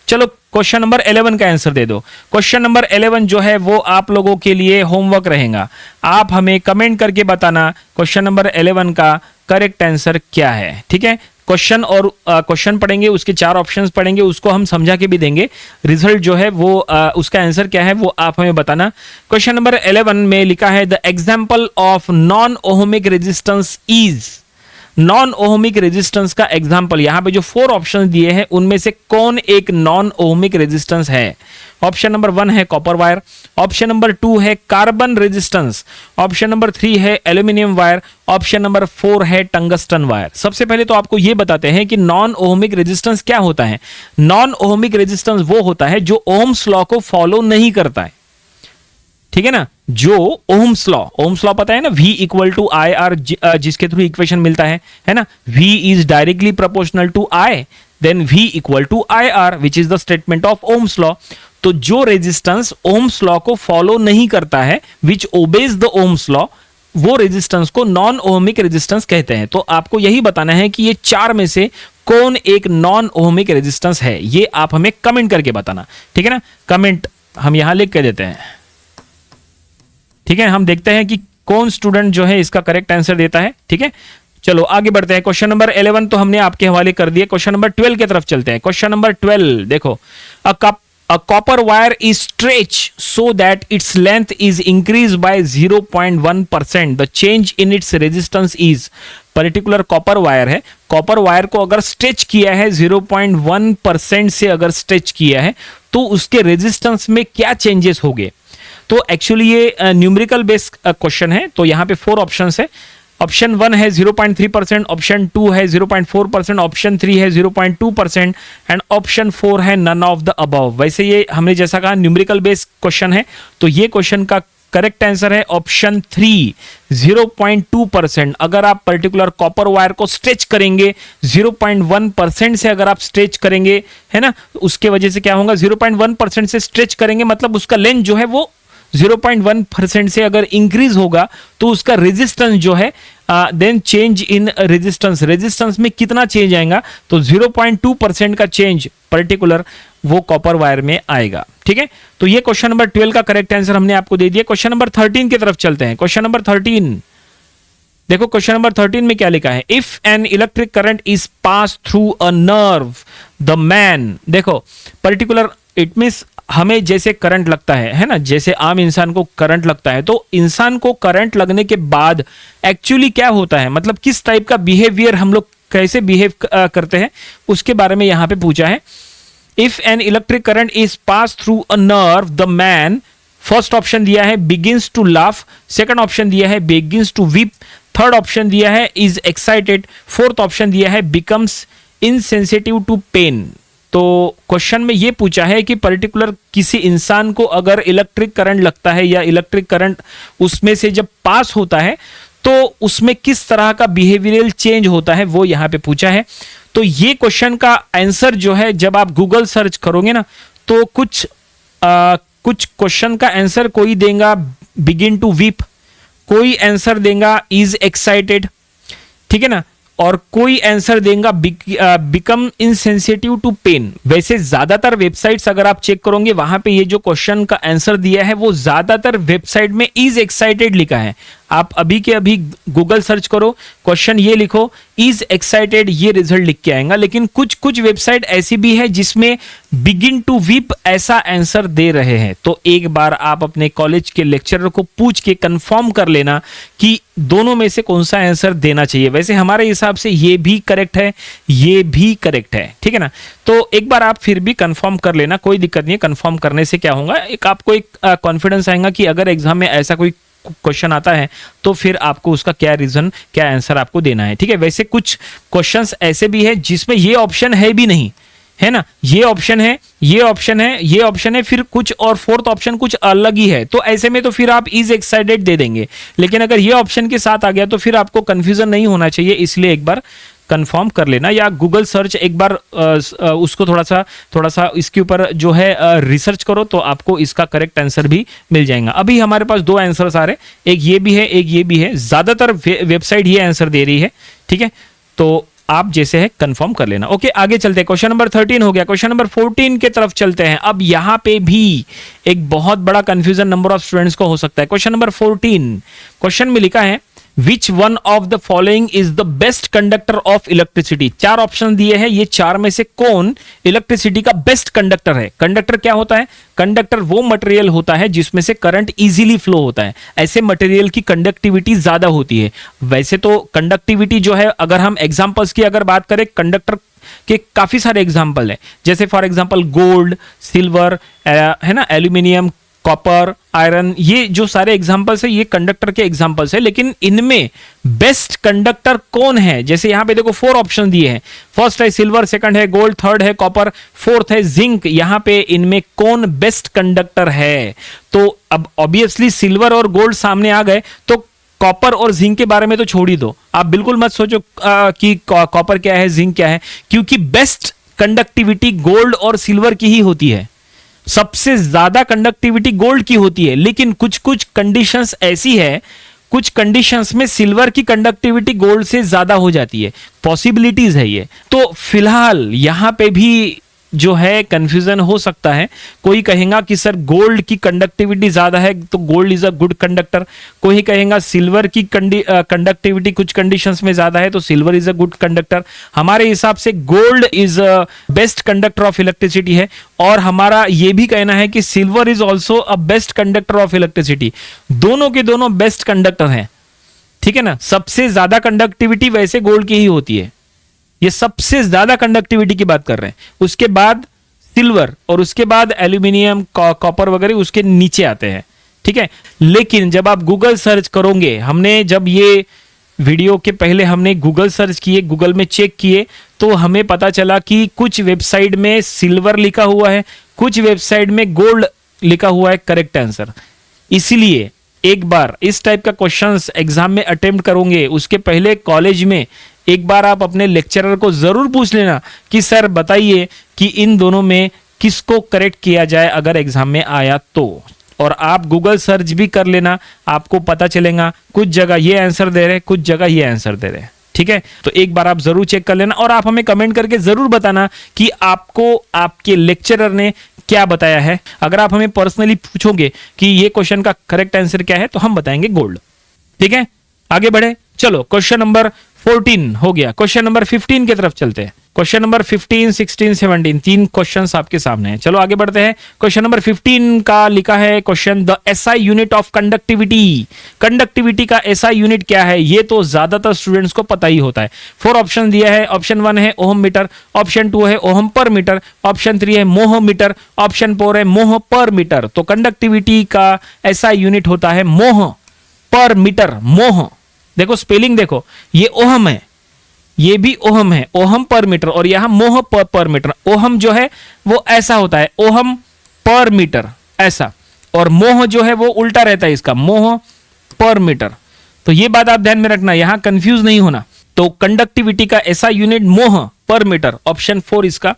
चलो क्वेश्चन नंबर 11 का आंसर दे दो। क्वेश्चन नंबर 11 जो है वो आप लोगों के लिए होमवर्क रहेगा। आप हमें कमेंट करके बताना क्वेश्चन नंबर 11 का करेक्ट आंसर क्या है। ठीक है, क्वेश्चन और क्वेश्चन पढ़ेंगे, उसके 4 ऑप्शंस पढ़ेंगे, उसको हम समझा के भी देंगे। रिजल्ट जो है वो उसका आंसर क्या है वो आप हमें बताना। क्वेश्चन नंबर 11 में लिखा है the example of non ohmic resistance is. Non ohmic resistance का एग्जाम्पल, यहां पे जो 4 ऑप्शन दिए हैं उनमें से कौन एक नॉन ओहमिक रेजिस्टेंस है? ऑप्शन नंबर 1 है कॉपर वायर, ऑप्शन नंबर 2 है कार्बन रेजिस्टेंस, ऑप्शन नंबर 3 है एल्यूमिनियम वायर, ऑप्शन नंबर 4 है टंगस्टन वायर। सबसे पहले तो आपको यह बताते हैं कि नॉन ओहमिक रेजिस्टेंस क्या होता है। नॉन ओहमिक रेजिस्टेंस वो होता है जो ओम्स लॉ को फॉलो नहीं करता है। ठीक है ना, जो ओम्स लॉ पता है ना, V equal to I R, जिसके थ्रू इक्वेशन मिलता है ना, V is directly proportional to I, then V equal to I R, which is the statement of Ohm's law. तो जो रेजिस्टेंस ओम्स लॉ को फॉलो नहीं करता है, which obeys the Ohm's law, वो रेजिस्टेंस को नॉन ओहमिक रेजिस्टेंस कहते हैं। तो आपको यही बताना है कि ये 4 में से कौन एक नॉन ओहमिक रेजिस्टेंस है, ये आप हमें कमेंट करके बताना। ठीक है ना, कमेंट हम यहां लिख के देते हैं। ठीक है, हम देखते हैं कि कौन स्टूडेंट जो है इसका करेक्ट आंसर देता है। ठीक है, चलो आगे बढ़ते हैं। क्वेश्चन नंबर 11 तो हमने आपके हवाले कर दिए। क्वेश्चन नंबर 12 की तरफ चलते हैं। क्वेश्चन नंबर 12 देखो, a copper wire is stretched so that its length is increased by 0.1%. The change in its resistance is, particular copper wire है, कॉपर वायर को अगर स्ट्रेच किया है 0.1% से अगर स्ट्रेच किया है तो उसके रेजिस्टेंस में क्या चेंजेस हो गए। तो एक्चुअली ये न्यूमेरिकल बेस्ड क्वेश्चन है। तो यहाँ पे 4 ऑप्शंस है। ऑप्शन 1 है 0.3%, ऑप्शन 2 है 0.4%, ऑप्शन 3 है 0.2% एंड ऑप्शन 4 है नन ऑफ द अबव। वैसे ये हमने जैसा कहा न्यूमेरिकल बेस्ड क्वेश्चन है, तो ये क्वेश्चन का करेक्ट आंसर है ऑप्शन 3 0.2%। अगर आप पर्टिकुलर कॉपर वायर को स्ट्रेच करेंगे 0.1% से, अगर आप स्ट्रेच करेंगे, है ना, उसके वजह से क्या होगा, 0.1% से स्ट्रेच करेंगे मतलब उसका लेंथ जो है वो 0.1% से अगर इंक्रीज होगा तो उसका रेजिस्टेंस जो है देन चेंज इन रेजिस्टेंस में कितना चेंज आएगा, तो 0.2% का चेंज पर्टिकुलर वो कॉपर वायर में आएगा। ठीक है, तो ये क्वेश्चन नंबर 12 का करेक्ट आंसर हमने आपको दे दिया। क्वेश्चन नंबर 13 की तरफ चलते हैं। क्वेश्चन नंबर 13 देखो, क्वेश्चन नंबर 13 में क्या लिखा है, if an electric current is pass through a nerve the man, देखो पर्टिकुलर इट मींस हमें जैसे करंट लगता है ना, जैसे आम इंसान को करंट लगता है, तो इंसान को करंट लगने के बाद एक्चुअली क्या होता है, मतलब किस टाइप का बिहेवियर हम लोग कैसे बिहेव करते हैं उसके बारे में यहां पे पूछा है। If an electric current is pass through a nerve the man, first option दिया है begins to laugh, second option दिया है begins to weep, third option दिया है इज एक्साइटेड, फोर्थ ऑप्शन दिया है बिकम्स इनसेंसिटिव टू पेन। तो question में ये पूछा है कि पर्टिकुलर किसी इंसान को अगर इलेक्ट्रिक करंट लगता है या इलेक्ट्रिक करंट उसमें से जब पास होता है तो उसमें किस तरह का बिहेवियरल चेंज होता है, वो यहां पे पूछा है। तो ये क्वेश्चन का आंसर जो है जब आप गूगल सर्च करोगे ना, तो कुछ क्वेश्चन का आंसर कोई देगा बिगिन टू वीप, कोई आंसर देगा इज एक्साइटेड, ठीक है ना, और कोई आंसर देगा बिकम इनसेंसिटिव टू पेन। वैसे ज्यादातर वेबसाइट्स अगर आप चेक करोगे वहां पे ये जो क्वेश्चन का आंसर दिया है वो ज्यादातर वेबसाइट में इज एक्साइटेड लिखा है। आप अभी के अभी गूगल सर्च करो, क्वेश्चन ये लिखो इज एक्साइटेड, ये रिजल्ट लिख के आएगा। लेकिन कुछ वेबसाइट ऐसी भी है जिसमें बिगिन टू वीप ऐसा आंसर दे रहे हैं। तो एक बार आप अपने कॉलेज के लेक्चरर को पूछ के कंफर्म कर लेना कि दोनों में से कौन सा आंसर देना चाहिए। वैसे हमारे हिसाब से ये भी करेक्ट है, ये भी करेक्ट है, ठीक है ना। तो एक बार आप फिर भी कंफर्म कर लेना, कोई दिक्कत नहीं है। कंफर्म करने से क्या होगा, एक आपको एक कॉन्फिडेंस आएगा कि अगर एग्जाम में ऐसा कोई क्वेश्चन आता है तो फिर आपको उसका क्या रीजन, क्या आंसर आपको देना है, ठीक है। वैसे कुछ क्वेश्चंस ऐसे भी है जिसमें ये ऑप्शन है भी नहीं, है ना, ये ऑप्शन है, ये ऑप्शन है, ये ऑप्शन है, फिर कुछ और फोर्थ ऑप्शन कुछ अलग ही है। तो ऐसे में तो फिर आप इज एक्साइटेड दे देंगे, लेकिन अगर ये ऑप्शन के साथ आ गया तो फिर आपको कंफ्यूजन नहीं होना चाहिए। इसलिए एक बार कंफर्म कर लेना या गूगल सर्च एक बार उसको थोड़ा सा इसके ऊपर जो है रिसर्च करो तो आपको इसका करेक्ट आंसर भी मिल जाएगा। अभी हमारे पास दो आंसर्स आ रहे हैं, एक ये भी है, एक ये भी है। ज्यादातर वेबसाइट ये आंसर दे रही है, ठीक है। तो आप जैसे है कंफर्म कर लेना। ओके, आगे चलते हैं। क्वेश्चन नंबर 13 हो गया, क्वेश्चन नंबर 14 के तरफ चलते हैं। अब यहां पे भी एक बहुत बड़ा कंफ्यूजन नंबर ऑफ स्टूडेंट्स को हो सकता है। क्वेश्चन नंबर 14, क्वेश्चन में लिखा है which one of the following is the best conductor of electricity. चार ऑप्शन दिए हैं, ये चार में से कौन इलेक्ट्रिसिटी का बेस्ट कंडक्टर है। कंडक्टर क्या होता है, कंडक्टर वो मटेरियल होता है जिसमें से करंट इजीली फ्लो होता है। ऐसे मटेरियल की कंडक्टिविटी ज्यादा होती है। वैसे तो कंडक्टिविटी जो है, अगर हम एग्जांपल्स की अगर बात करें, कंडक्टर के काफी सारे एग्जांपल हैं, जैसे फॉर एग्जांपल गोल्ड, सिल्वर, है ना, एल्यूमिनियम, कॉपर, आयरन, ये जो सारे एग्जांपल्स है ये कंडक्टर के एग्जांपल्स है। लेकिन इनमें बेस्ट कंडक्टर कौन है, जैसे यहां पे देखो 4 ऑप्शन दिए हैं। फर्स्ट है सिल्वर, सेकंड है गोल्ड, थर्ड है कॉपर, फोर्थ है जिंक। यहां पे इनमें कौन बेस्ट कंडक्टर है। तो अब ऑब्वियसली सिल्वर और गोल्ड सामने आ गए तो कॉपर और जिंक के बारे में तो छोड़ ही दो। आप बिल्कुल मत सोचो कि कॉपर क्या है, जिंक क्या है, क्योंकि बेस्ट कंडक्टिविटी गोल्ड और सिल्वर की ही होती है। सबसे ज्यादा कंडक्टिविटी गोल्ड की होती है। लेकिन कुछ कुछ कंडीशंस ऐसी है, कुछ कंडीशंस में सिल्वर की कंडक्टिविटी गोल्ड से ज्यादा हो जाती है, पॉसिबिलिटीज है ये। तो फिलहाल यहां पे भी जो है कंफ्यूजन हो सकता है। कोई कहेगा कि सर गोल्ड की कंडक्टिविटी ज्यादा है तो gold is a good conductor, कोई कहेगा सिल्वर की कंडक्टिविटी कुछ कंडीशंस में ज्यादा है तो silver is a good conductor. हमारे हिसाब से gold is a best conductor of electricity है, और हमारा यह भी कहना है कि silver is also a best conductor of electricity. दोनों के दोनों बेस्ट कंडक्टर हैं, ठीक है ना। सबसे ज्यादा कंडक्टिविटी वैसे गोल्ड की ही होती है, ये सबसे ज्यादा कंडक्टिविटी की बात कर रहे हैं। उसके बाद सिल्वर और उसके बाद एल्यूमिनियम, कॉपर वगैरह उसके नीचे आते हैं, ठीक है। लेकिन जब आप गूगल सर्च करोगे, हमने जब ये वीडियो के पहले हमने गूगल सर्च किए, गूगल में चेक किए, तो हमें पता चला कि कुछ वेबसाइट में सिल्वर लिखा हुआ है, कुछ वेबसाइट में गोल्ड लिखा हुआ है करेक्ट आंसर। इसलिए एक बार इस टाइप का क्वेश्चंस एग्जाम में अटेम्प्ट करोगे उसके पहले कॉलेज में एक बार आप अपने लेक्चरर को जरूर पूछ लेना कि सर बताइए कि इन दोनों में किसको करेक्ट किया जाए अगर एग्जाम में आया तो। और आप गूगल सर्च भी कर लेना, आपको पता चलेगा कुछ जगह ये आंसर दे रहे, कुछ जगह ये आंसर दे रहे। ठीक है, तो एक बार आप जरूर चेक कर लेना और आप हमें कमेंट करके जरूर बताना कि आपको आपके लेक्चरर ने क्या बताया है। अगर आप हमें पर्सनली पूछोगे कि ये क्वेश्चन का करेक्ट आंसर क्या है तो हम बताएंगे गोल्ड। ठीक है, आगे बढ़े, चलो क्वेश्चन नंबर 14 हो गया, क्वेश्चन नंबर 15 की तरफ चलते हैं। क्वेश्चन नंबर 15, 16, 17 तीन क्वेश्चंस आपके सामने हैं। चलो आगे बढ़ते हैं। क्वेश्चन नंबर 15 का लिखा है question, the SI unit of conductivity. Conductivity का एसआई यूनिट क्या है, ये तो ज्यादातर स्टूडेंट्स को पता ही होता है। 4 ऑप्शन दिया है, ऑप्शन 1 है ओहम मीटर, ऑप्शन 2 है ओहम पर मीटर, ऑप्शन 3 है मोह मीटर, ऑप्शन 4 है मोह पर मीटर। तो कंडक्टिविटी का एसआई यूनिट होता है मोह पर मीटर। मोह देखो स्पेलिंग देखो, ये ओहम है, ये भी ओहम है, ओहम पर मीटर, और यहां मोह पर मीटर। ओहम जो है वो ऐसा होता है, ओहम पर मीटर ऐसा, और मोह जो है वो उल्टा रहता है इसका, मोह पर मीटर। तो ये बात आप ध्यान में रखना, यहां कंफ्यूज नहीं होना। तो कंडक्टिविटी का ऐसा यूनिट मोह पर मीटर, ऑप्शन 4 इसका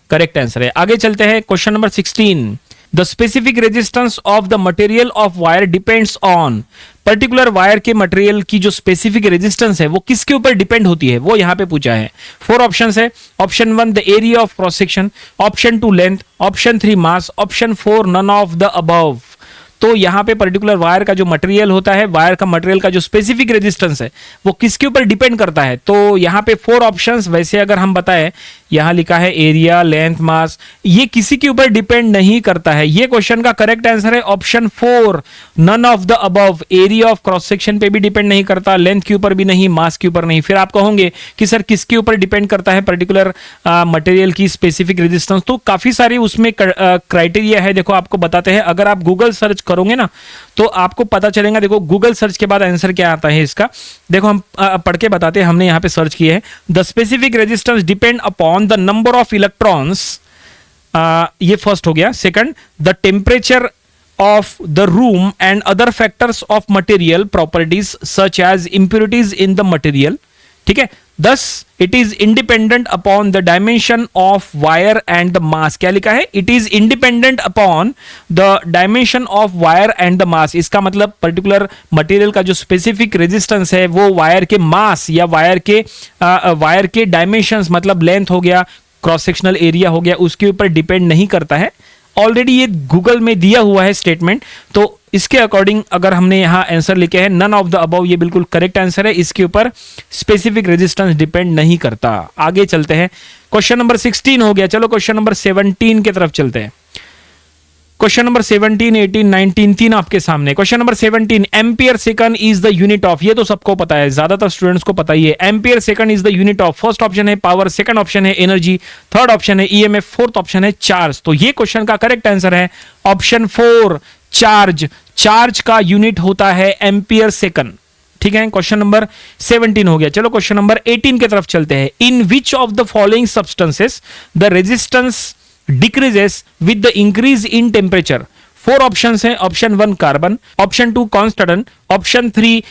करेक्ट आंसर है। आगे चलते हैं question number 16, the specific resistance of the material of wire depends on. Particular wire के मटेरियल की जो स्पेसिफिक रेजिस्टेंस है वो किसके ऊपर डिपेंड होती है, वो यहां पे पूछा है। 4 ऑप्शंस है, option 1 the area of cross section, option 2 length, option 3 mass, option 4 none of the above. तो यहां पे पर्टिकुलर वायर का जो मटेरियल होता है, वायर का मटेरियल का जो स्पेसिफिक रेजिस्टेंस है वो किसके ऊपर डिपेंड करता है। तो यहां पे 4 ऑप्शंस, वैसे अगर हम बताएं, यहां लिखा है एरिया, लेंथ, मास, ये किसी के ऊपर डिपेंड नहीं करता है। ये क्वेश्चन का करेक्ट आंसर है option 4 none of the above. Area of cross section पे भी डिपेंड नहीं करता, लेंथ के ऊपर भी नहीं, मास के ऊपर नहीं। फिर आप कहोगे कि सर किसके ऊपर डिपेंड करता है पर्टिकुलर मटेरियल की स्पेसिफिक रेजिस्टेंस। तो काफी सारी उसमें क्राइटेरिया है, देखो आपको बताते हैं। अगर आप गूगल सर्च करोगे ना तो आपको पता चलेगा। देखो गूगल सर्च के बाद आंसर क्या आता है इसका, देखो हम पढ़ के बताते हैं, हमने यहां पे सर्च किया है। The specific resistance depend upon the number of electrons, ये फर्स्ट हो गया। Second, the temperature of the room and other factors of material properties such as impurities in the material. ठीक है, thus it is independent upon the dimension of wire and the mass. क्या लिखा है, it is independent upon the dimension of wire and the mass. इसका मतलब particular material का जो specific resistance है वो वायर के मास या वायर के डायमेंशंस, मतलब लेंथ हो गया, क्रॉस सेक्शनल एरिया हो गया, उसके ऊपर डिपेंड नहीं करता है। ऑलरेडी ये गूगल में दिया हुआ है स्टेटमेंट, तो इसके अकॉर्डिंग अगर हमने यहां आंसर लिखे हैं नन ऑफ द अबव, ये बिल्कुल करेक्ट आंसर है। इसके ऊपर स्पेसिफिक रेजिस्टेंस डिपेंड नहीं करता। आगे चलते हैं, क्वेश्चन नंबर 16 हो गया। चलो क्वेश्चन नंबर 17 की तरफ चलते हैं। क्वेश्चन नंबर 17, 18, 19 तीन आपके सामने। Question number 17, ampere second is the unit of. ये तो सबको पता है, ज्यादातर स्टूडेंट्स को पता ही है। Ampere second is the unit of. First option है पावर, सेकंड ऑप्शन है एनर्जी, थर्ड ऑप्शन है ईएमएफ, फोर्थ ऑप्शन है चार्ज। तो ये क्वेश्चन का करेक्ट आंसर है ऑप्शन 4 चार्ज। चार्ज का यूनिट होता है एम्पियर सेकंड। ठीक है, क्वेश्चन नंबर 17 हो गया। चलो क्वेश्चन नंबर 18 की तरफ चलते हैं। In which of the following substances the resistance decreases with the increase in temperature? 4 options हैं, option 1 carbon, option 2 constant, option 3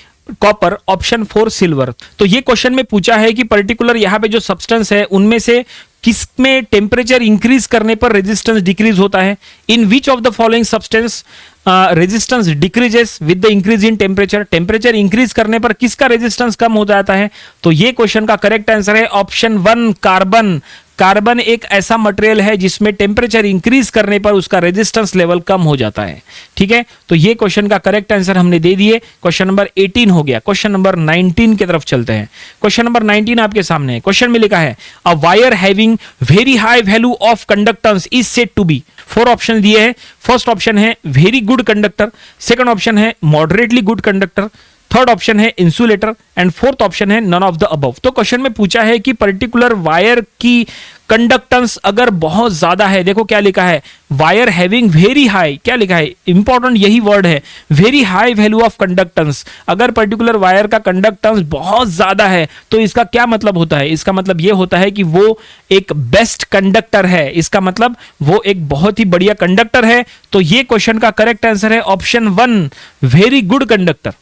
copper, option 4 silver. तो ये क्वेश्चन में पूछा है कि पर्टिकुलर यहां पे जो सब्सटेंस है उनमें से किसमें टेम्परेचर इंक्रीज करने पर रेजिस्टेंस डिक्रीज होता है। In which of the following substance resistance decreases with the increase in temperature. Temperature increase करने पर किसका रेजिस्टेंस कम हो जाता है। तो ये क्वेश्चन का करेक्ट आंसर है ऑप्शन 1 कार्बन। कार्बन एक ऐसा मटेरियल है जिसमें टेम्परेचर इंक्रीज करने पर उसका रेजिस्टेंस लेवल कम हो जाता है। ठीक है, तो ये क्वेश्चन का करेक्ट आंसर हमने दे दिए। क्वेश्चन नंबर 18 हो गया। क्वेश्चन नंबर 19 की तरफ चलते हैं। क्वेश्चन नंबर 19 आपके सामने है। क्वेश्चन में लिखा है a wire having very high value of conductance is said to be. 4 option दिए हैं। फर्स्ट ऑप्शन है very good conductor, second option है moderately good conductor, third option है इंसुलेटर एंड फोर्थ ऑप्शन है नन ऑफ द अबव। तो question में पूछा है कि पर्टिकुलर वायर की कंडक्टेंस अगर बहुत ज्यादा है, देखो क्या लिखा है, वायर हैविंग वेरी हाई, क्या लिखा है, इंपॉर्टेंट यही वर्ड है, very high value of conductance. अगर पर्टिकुलर वायर का कंडक्टेंस बहुत ज्यादा है तो इसका क्या मतलब होता है, इसका मतलब यह होता है कि वो एक बेस्ट कंडक्टर है, इसका मतलब वो एक बहुत ही बढ़िया कंडक्टर है। तो ये क्वेश्चन का करेक्ट आंसर है ऑप्शन 1 वेरी गुड कंडक्टर।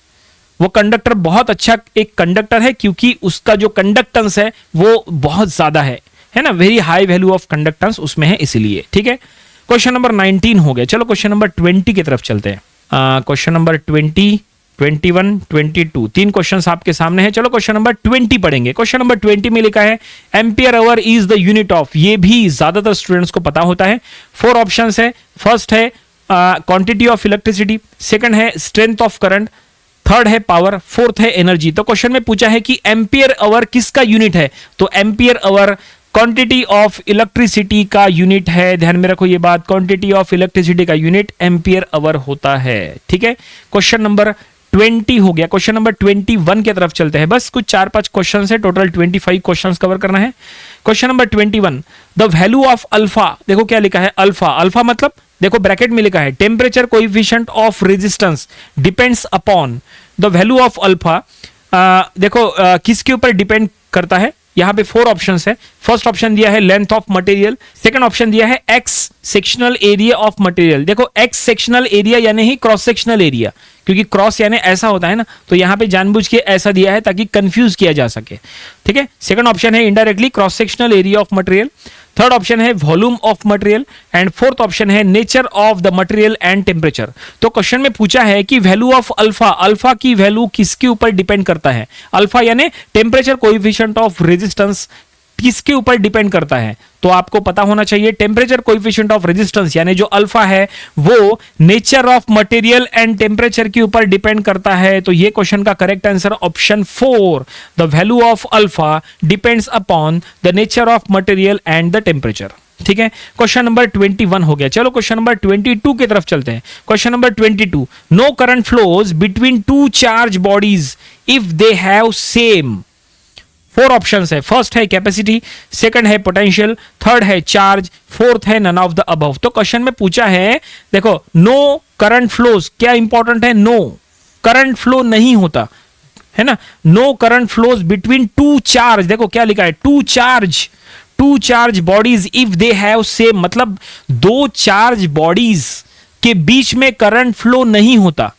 वो कंडक्टर बहुत अच्छा एक कंडक्टर है क्योंकि उसका जो कंडक्टेंस है वो बहुत ज्यादा है ना, very high value of conductance उसमें है इसलिए। ठीक है, क्वेश्चन नंबर 19 हो गया। चलो क्वेश्चन नंबर 20 की तरफ चलते हैं। क्वेश्चन नंबर 20, 21, 22 तीन क्वेश्चंस आपके सामने हैं। चलो क्वेश्चन नंबर 20 पढ़ेंगे। क्वेश्चन नंबर 20 में लिखा है ampere hour is the unit of, ये भी ज्यादातर स्टूडेंट्स को पता होता है। 4 ऑप्शंस है। फर्स्ट है क्वांटिटी ऑफ इलेक्ट्रिसिटी, सेकंड है स्ट्रेंथ ऑफ करंट, थर्ड है पावर, फोर्थ है एनर्जी। तो क्वेश्चन में पूछा है कि एम्पियर आवर किसका यूनिट है, तो ampere hour quantity of electricity का यूनिट है। ध्यान में रखो ये बात, क्वांटिटी ऑफ इलेक्ट्रिसिटी का यूनिट एम्पियर आवर होता है। ठीक है, क्वेश्चन नंबर 20 हो गया। क्वेश्चन नंबर 21 की तरफ चलते हैं। बस कुछ 4-5 क्वेश्चन है, टोटल 25 क्वेश्चन कवर करना है। Question number 21, the value of alpha, देखो क्या लिखा है अल्फा। अल्फा मतलब देखो ब्रैकेट में लिखा है temperature coefficient of resistance depends upon the value of alpha. देखो किसके ऊपर डिपेंड करता है, यहां पे 4 ऑप्शंस है। फर्स्ट ऑप्शन दिया है length of material, second option दिया है x sectional area of material. देखो एक्स सेक्शनल एरिया यानी ही क्रॉस सेक्शनल एरिया, क्योंकि क्रॉस यानी ऐसा होता है ना, तो यहां पे जानबूझ के ऐसा दिया है ताकि कंफ्यूज किया जा सके। ठीक है, सेकंड ऑप्शन है indirectly cross sectional area of material, third option है volume of material and fourth option है nature of the material and temperature. तो क्वेश्चन में पूछा है कि वैल्यू ऑफ अल्फा, अल्फा की वैल्यू किसके ऊपर डिपेंड करता है। अल्फा यानी टेम्परेचर कोएफिशिएंट ऑफ रेजिस्टेंस किसके ऊपर डिपेंड करता है, तो आपको पता होना चाहिए टेम्परेचर कोएफिशिएंट ऑफ रेजिस्टेंस यानी जो अल्फा है वो nature of material and temperature के ऊपर डिपेंड करता है। तो ये क्वेश्चन का correct answer option 4, the value of alpha depends upon the nature of material and the temperature. ठीक है, क्वेश्चन नंबर 21 हो गया। चलो क्वेश्चन नंबर 22 की तरफ चलते हैं। Question number 22, no current flows between 2 charge bodies if they have same. 4 options है। फर्स्ट है कैपेसिटी, सेकंड है पोटेंशियल, थर्ड है चार्ज, फोर्थ है नन ऑफ द अबव। तो क्वेश्चन में पूछा है देखो नो करंट फ्लोज, क्या इंपॉर्टेंट है, नो करंट फ्लो नहीं होता है ना, no current flows between 2 charge. देखो क्या लिखा है, 2 charge bodies if they have same, मतलब 2 चार्ज बॉडीज के बीच में करंट फ्लो नहीं होता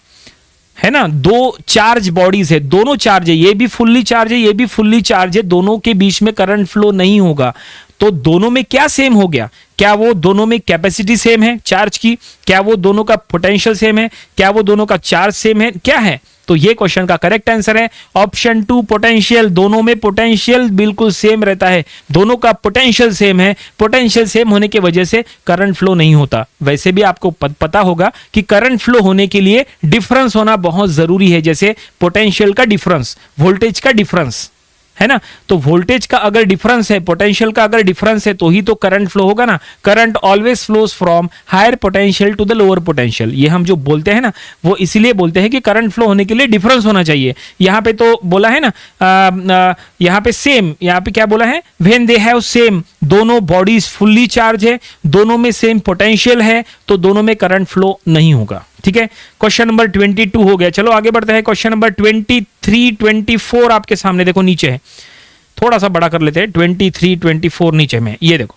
है ना। 2 चार्ज बॉडीज है, दोनों चार्ज है, ये भी फुल्ली चार्ज है, ये भी फुल्ली चार्ज है, दोनों के बीच में करंट फ्लो नहीं होगा। तो दोनों में क्या सेम हो गया, क्या वो दोनों में कैपेसिटी सेम है चार्ज की, क्या वो दोनों का पोटेंशियल सेम है, क्या वो दोनों का चार्ज सेम है, क्या है। तो ये क्वेश्चन का करेक्ट आंसर है ऑप्शन 2 पोटेंशियल। दोनों में पोटेंशियल बिल्कुल सेम रहता है, दोनों का पोटेंशियल सेम है। पोटेंशियल सेम होने की वजह से करंट फ्लो नहीं होता। वैसे भी आपको पता होगा कि करंट फ्लो होने के लिए डिफरेंस होना बहुत जरूरी है, जैसे पोटेंशियल का डिफरेंस, वोल्टेज का डिफरेंस है ना। तो वोल्टेज का अगर डिफरेंस है, पोटेंशियल का अगर डिफरेंस है, तो ही तो करंट फ्लो होगा ना। Current always flows from higher potential to the lower potential, ये हम जो बोलते हैं ना वो इसीलिए बोलते हैं कि करंट फ्लो होने के लिए डिफरेंस होना चाहिए। यहां पे तो बोला है ना, यहां पे सेम, यहां पे क्या बोला है, व्हेन दे हैव सेम, दोनों बॉडीज फुल्ली चार्ज है, दोनों में सेम पोटेंशियल है, तो दोनों में करंट फ्लो नहीं होगा। ठीक है, क्वेश्चन नंबर 22 हो गया। चलो आगे बढ़ते हैं। क्वेश्चन नंबर 23, 24 आपके सामने देखो नीचे है, थोड़ा सा बड़ा कर लेते हैं। 23, 24 नीचे में, ये देखो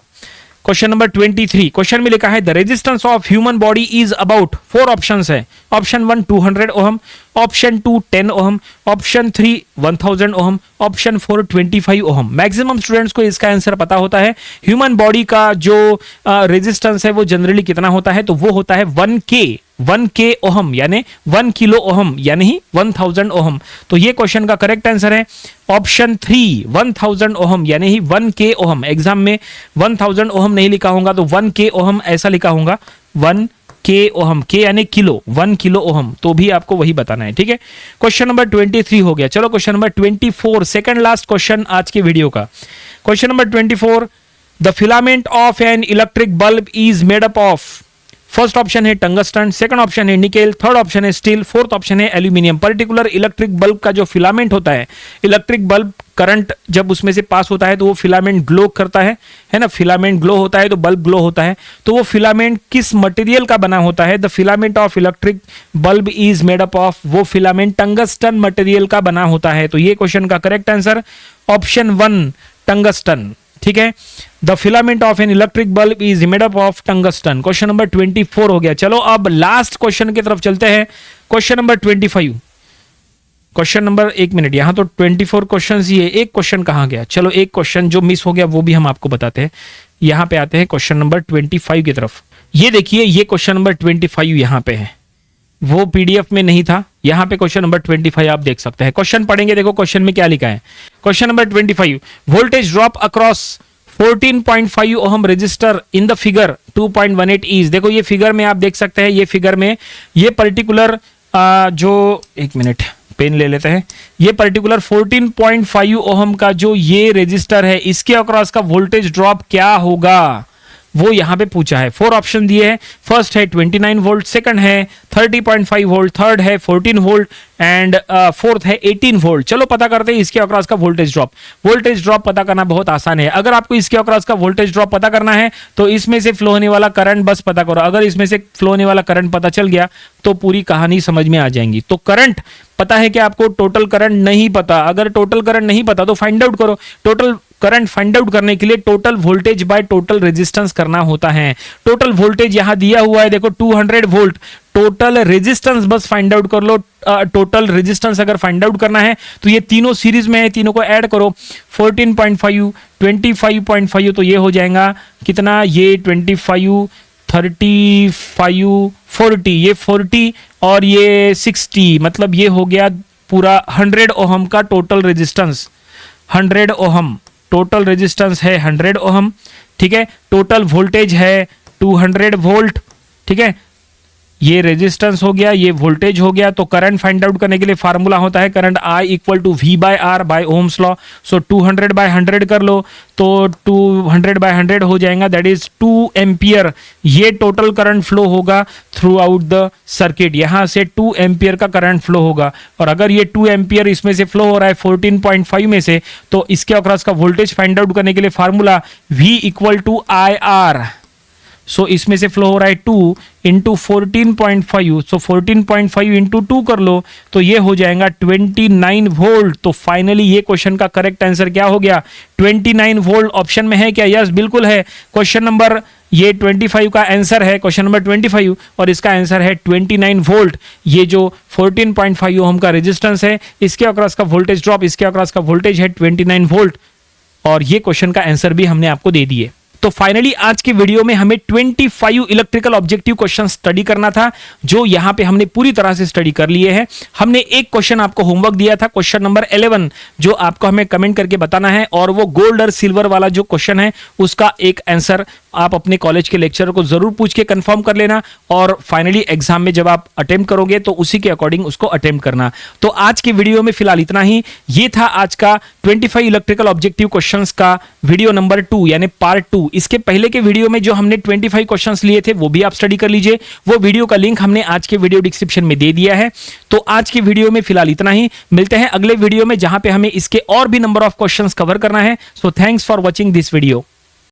क्वेश्चन नंबर 23। क्वेश्चन में लिखा है the resistance of human body is about, 4 options है। Option 1 200 ohm, option 2 10 ohm, option 3 1000 ohm, option 4 25 ohm. Maximum students को इसका आंसर पता होता है। ह्यूमन बॉडी का जो रेजिस्टेंस है वो जनरली कितना होता है, तो वो होता है 1 के ओहम, यानी 1 किलो ओहम, यानी 1000 ओहम। तो ये क्वेश्चन का करेक्ट आंसर है ऑप्शन 3 1000 ओहम, यानी ही 1 के ओहम। एग्जाम में 1000 ओहम नहीं लिखा होगा तो 1 के ओहम ऐसा लिखा होगा, 1 के ओहम, के यानी किलो, 1 किलो ओहम, तो भी आपको वही बताना है। ठीक है, क्वेश्चन नंबर 23 हो गया। चलो question number 24, second last question आज के वीडियो का। Question number 24, the filament of an electric bulb is made up of. First option है टंगस्टन, सेकंड ऑप्शन है निकेल, थर्ड ऑप्शन है स्टील, फोर्थ ऑप्शन है एल्यूमिनियम। पर्टिकुलर इलेक्ट्रिक बल्ब का जो filament होता है, इलेक्ट्रिक बल्ब करंट जब उसमें से पास होता है तो वो फिलामेंट ग्लो करता है ना, फिलामेंट ग्लो होता है तो बल्ब ग्लो होता है। तो वो फिलामेंट किस मटेरियल का बना होता है, the filament of electric bulb is made up of, वो फिलामेंट टंगस्टन मटेरियल का बना होता है। तो ये क्वेश्चन का करेक्ट आंसर ऑप्शन 1 टंगस्टन। ठीक है, the filament of an electric bulb is made up of tungsten. Question number 24 हो गया। चलो अब लास्ट क्वेश्चन की तरफ चलते हैं। क्वेश्चन नंबर 25, क्वेश्चन नंबर, एक मिनट, यहां तो 24 क्वेश्चन ही है, एक क्वेश्चन कहां गया। चलो एक क्वेश्चन जो मिस हो गया वो भी हम आपको बताते हैं। यहां पे आते हैं क्वेश्चन नंबर 25 की तरफ। ये देखिए, ये क्वेश्चन नंबर 25 यहां पे है, वो पीडीएफ में नहीं था, यहां पे क्वेश्चन नंबर 25 आप देख सकते हैं। क्वेश्चन पढ़ेंगे, देखो क्वेश्चन में क्या लिखा है। Question number 25, voltage drop across 14.5 ohm register in the figure 2.18 is. देखो ये फिगर में आप देख सकते हैं, ये फिगर में ये पर्टिकुलर जो, एक मिनट पेन ले लेते हैं, ये पर्टिकुलर 14.5 ओहम का जो ये रजिस्टर है, इसके अक्रॉस का वोल्टेज ड्रॉप क्या होगा वो यहां पे पूछा है। 4 ऑप्शन दिए हैं। फर्स्ट है 29 वोल्ट, सेकंड है 30.5 वोल्ट, थर्ड है 14 वोल्ट एंड फोर्थ है 18 वोल्ट। चलो पता करते हैं इसके अक्रॉस का वोल्टेज ड्रॉप। वोल्टेज ड्रॉप पता करना बहुत आसान है। अगर आपको इसके अक्रॉस का वोल्टेज ड्रॉप पता करना है तो इसमें से फ्लो होने वाला करंट बस पता करो। अगर इसमें से फ्लो होने वाला करंट पता चल गया तो पूरी कहानी समझ में आ जाएगी। तो करंट पता है कि आपको टोटल करंट नहीं पता। अगर टोटल करंट नहीं पता तो फाइंड आउट करो। टोटल करंट फाइंड आउट करने के लिए total voltage by total resistance करना होता है। टोटल वोल्टेज यहां दिया हुआ है, देखो 200 वोल्ट। टोटल रेजिस्टेंस बस फाइंड आउट कर लो। टोटल रेजिस्टेंस अगर फाइंड आउट करना है तो ये तीनों सीरीज में है, तीनों को ऐड करो। 14.5 25.5 तो ये हो जाएगा कितना, ये 25 35 40, ये 40 और ये 60, मतलब ये हो गया पूरा 100 ओहम का total resistance. 100 ohm total resistance है, 100 ओहम, ठीक है। टोटल वोल्टेज है 200 वोल्ट, ठीक है। ये रेजिस्टेंस हो गया, ये वोल्टेज हो गया। तो करंट फाइंड आउट करने के लिए फार्मूला होता है current I equal to V by R by Ohm's law. So 200 by 100 कर लो तो 200 बाय 100 हो जाएगा, दैट इज 2 एम्पियर। ये टोटल करंट फ्लो होगा थ्रू आउट द सर्किट। यहां से 2 एम्पियर का करंट फ्लो होगा। और अगर ये 2 एम्पियर इसमें से फ्लो हो रहा है 14.5 में से, तो इसके अक्रॉस का वोल्टेज फाइंड आउट करने के लिए formula V equal to IR। So इसमें से फ्लो हो रहा है 2 इंटू 14.5, सो 14.5 इंटू 2 कर लो तो ये हो जाएगा 29 वोल्ट। तो फाइनली ये क्वेश्चन का करेक्ट आंसर क्या हो गया, 29 वोल्ट। ऑप्शन में है क्या, यस बिल्कुल है। क्वेश्चन नंबर ये 25 का आंसर है, क्वेश्चन नंबर 25, और इसका आंसर है 29 वोल्ट। ये जो 14.5 ओम का रेजिस्टेंस है, इसके अक्रॉस का वोल्टेज ड्रॉप, इसके अक्रॉस का वोल्टेज है 29 वोल्ट। और ये क्वेश्चन का आंसर भी हमने आपको दे दिए। तो फाइनली आज के वीडियो में हमें 25 इलेक्ट्रिकल ऑब्जेक्टिव क्वेश्चन स्टडी करना था, जो यहां पे हमने पूरी तरह से स्टडी कर लिए हैं। हमने एक क्वेश्चन आपको होमवर्क दिया था, क्वेश्चन नंबर 11, जो आपको हमें कमेंट करके बताना है, और वो गोल्ड और सिल्वर वाला जो क्वेश्चन है उसका एक आंसर आप अपने कॉलेज के लेक्चरर को जरूर पूछ के कंफर्म कर लेना। और फाइनली एग्जाम में जब आप अटेम्प्ट करोगे तो उसी के अकॉर्डिंग उसको अटेम्प्ट करना। तो आज के वीडियो में फिलहाल इतना ही। ये था आज का 25 इलेक्ट्रिकल ऑब्जेक्टिव क्वेश्चंस का वीडियो नंबर 2 यानी पार्ट 2। इसके पहले के वीडियो में जो हमने 25 क्वेश्चंस लिए थे वो भी आप स्टडी कर लीजिए। वो वीडियो का लिंक हमने आज के वीडियो डिस्क्रिप्शन में दे दिया है। तो आज के वीडियो में फिलहाल इतना ही। मिलते हैं अगले वीडियो में, जहां पे हमें इसके और भी नंबर ऑफ क्वेश्चंस कवर करना है। So thanks for watching this video.